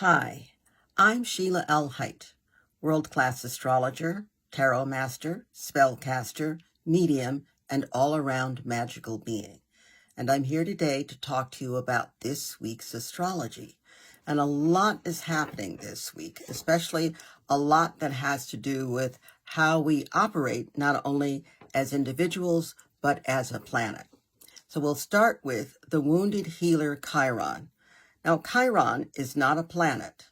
Hi, I'm Sheila L. Haidt, world-class astrologer, tarot master, spellcaster, medium, and all-around magical being. And I'm here today to talk to you about this week's astrology. And a lot is happening this week, especially a lot that has to do with how we operate, not only as individuals, but as a planet. So we'll start with the wounded healer Chiron. Now, Chiron is not a planet.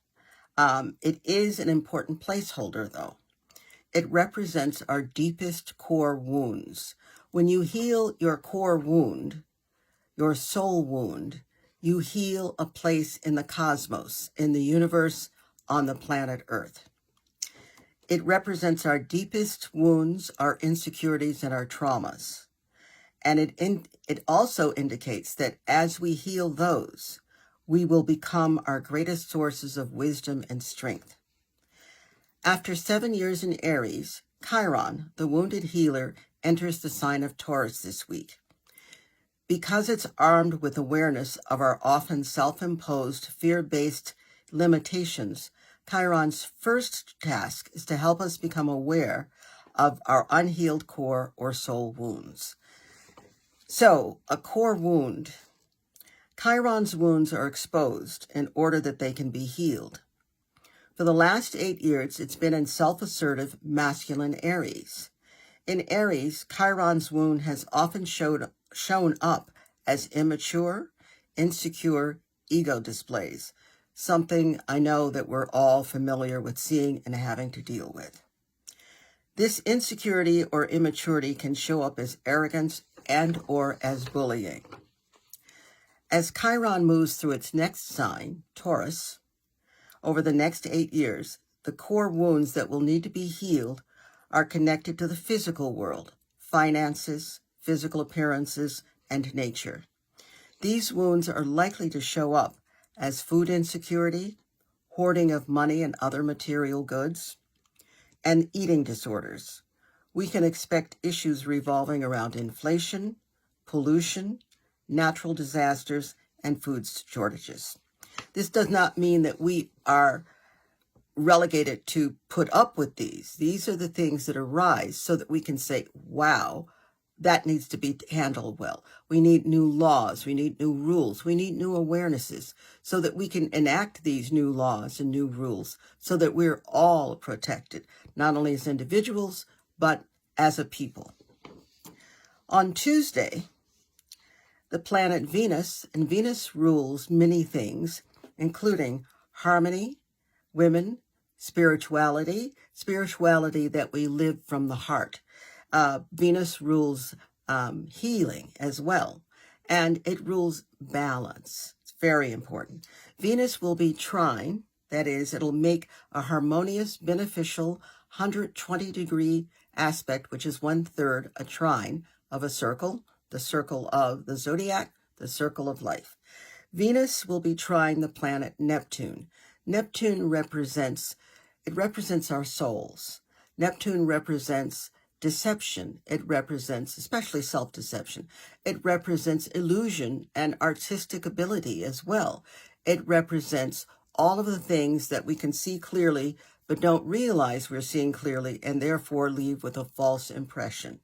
It is an important placeholder, though. It represents our deepest core wounds. When you heal your core wound, your soul wound, you heal a place in the cosmos, in the universe, on the planet Earth. It represents our deepest wounds, our insecurities, and our traumas. And it also indicates that as we heal those, we will become our greatest sources of wisdom and strength. After 7 years in Aries, Chiron, the wounded healer, enters the sign of Taurus this week. Because it's armed with awareness of our often self-imposed, fear-based limitations, Chiron's first task is to help us become aware of our unhealed core or soul wounds. So, a core wound. Chiron's wounds are exposed in order that they can be healed. For the last 8 years, it's been in self-assertive masculine Aries. In Aries, Chiron's wound has often shown up as immature, insecure ego displays, something I know that we're all familiar with seeing and having to deal with. This insecurity or immaturity can show up as arrogance and or as bullying. As Chiron moves through its next sign, Taurus, over the next 8 years, the core wounds that will need to be healed are connected to the physical world, finances, physical appearances, and nature. These wounds are likely to show up as food insecurity, hoarding of money and other material goods, and eating disorders. We can expect issues revolving around inflation, pollution, natural disasters, and food shortages. This does not mean that we are relegated to put up with these. These are the things that arise so that we can say, wow, that needs to be handled well. We need new laws. We need new rules. We need new awarenesses so that we can enact these new laws and new rules so that we're all protected, not only as individuals, but as a people. On Tuesday, the planet Venus, and Venus rules many things, including harmony, women, spirituality that we live from the heart. Venus rules healing as well, and it rules balance. It's very important. Venus will be trine, that is, it'll make a harmonious, beneficial 120-degree aspect, which is 1/3 a trine of a circle, the circle of the zodiac, the circle of life. Venus will be trine the planet Neptune. Neptune represents our souls. Neptune represents deception. It represents, especially self-deception. It represents illusion and artistic ability as well. It represents all of the things that we can see clearly, but don't realize we're seeing clearly, and therefore leave with a false impression.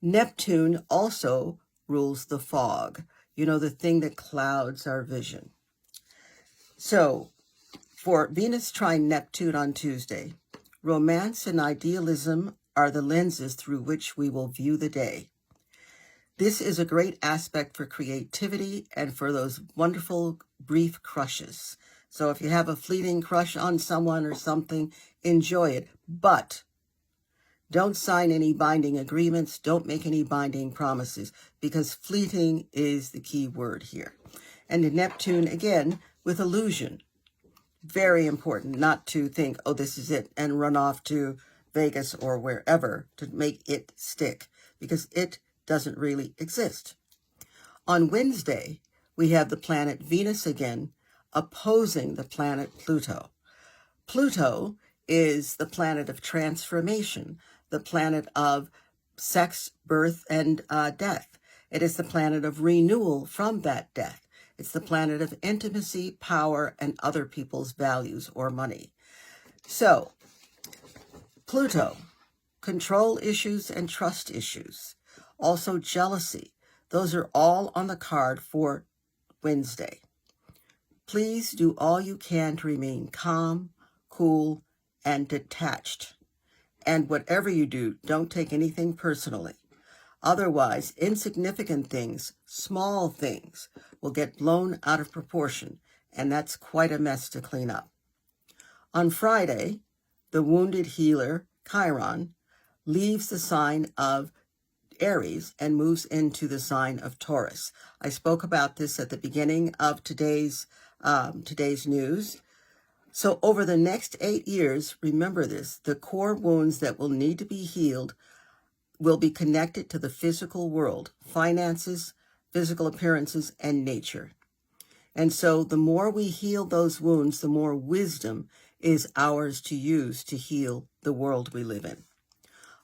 Neptune also rules the fog, the thing that clouds our vision. So, for Venus trine Neptune on Tuesday, romance and idealism are the lenses through which we will view the day. This is a great aspect for creativity and for those wonderful brief crushes. So if you have a fleeting crush on someone or something, enjoy it, but don't sign any binding agreements. Don't make any binding promises, because fleeting is the key word here. And Neptune, again, with illusion. Very important not to think, oh, this is it, and run off to Vegas or wherever to make it stick, because it doesn't really exist. On Wednesday, we have the planet Venus again opposing the planet Pluto. Pluto is the planet of transformation, the planet of sex, birth, and death. It is the planet of renewal from that death. It's the planet of intimacy, power, and other people's values or money. So, Pluto, control issues and trust issues. Also jealousy. Those are all on the card for Wednesday. Please do all you can to remain calm, cool, and detached. And whatever you do, don't take anything personally. Otherwise, insignificant things, small things, will get blown out of proportion, and that's quite a mess to clean up. On Friday, the wounded healer, Chiron, leaves the sign of Aries and moves into the sign of Taurus. I spoke about this at the beginning of today's news. So over the next 8 years, remember this, the core wounds that will need to be healed will be connected to the physical world, finances, physical appearances, and nature. And so the more we heal those wounds, the more wisdom is ours to use to heal the world we live in.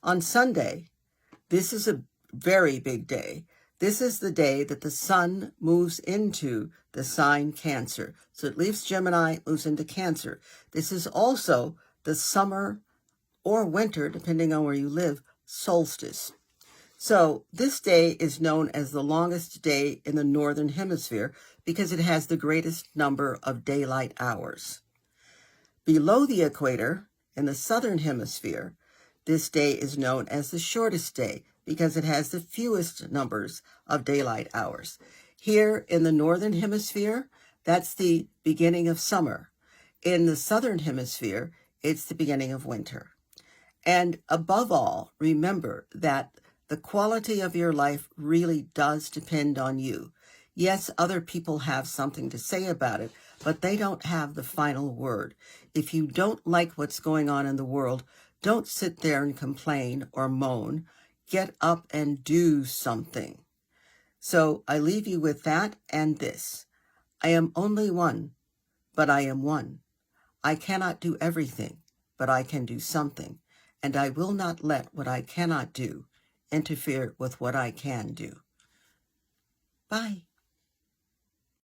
On Sunday, this is a very big day. This is the day that the sun moves into the sign Cancer. So it leaves Gemini, moves into Cancer. This is also the summer or winter, depending on where you live, solstice. So this day is known as the longest day in the northern hemisphere because it has the greatest number of daylight hours. Below the equator, in the southern hemisphere, this day is known as the shortest day because it has the fewest numbers of daylight hours. Here in the northern hemisphere, that's the beginning of summer. In the southern hemisphere, it's the beginning of winter. And above all, remember that the quality of your life really does depend on you. Yes, other people have something to say about it, but they don't have the final word. If you don't like what's going on in the world, don't sit there and complain or moan. Get up and do something. So I leave you with that and this. I am only one, but I am one. I cannot do everything, but I can do something. And I will not let what I cannot do interfere with what I can do. Bye.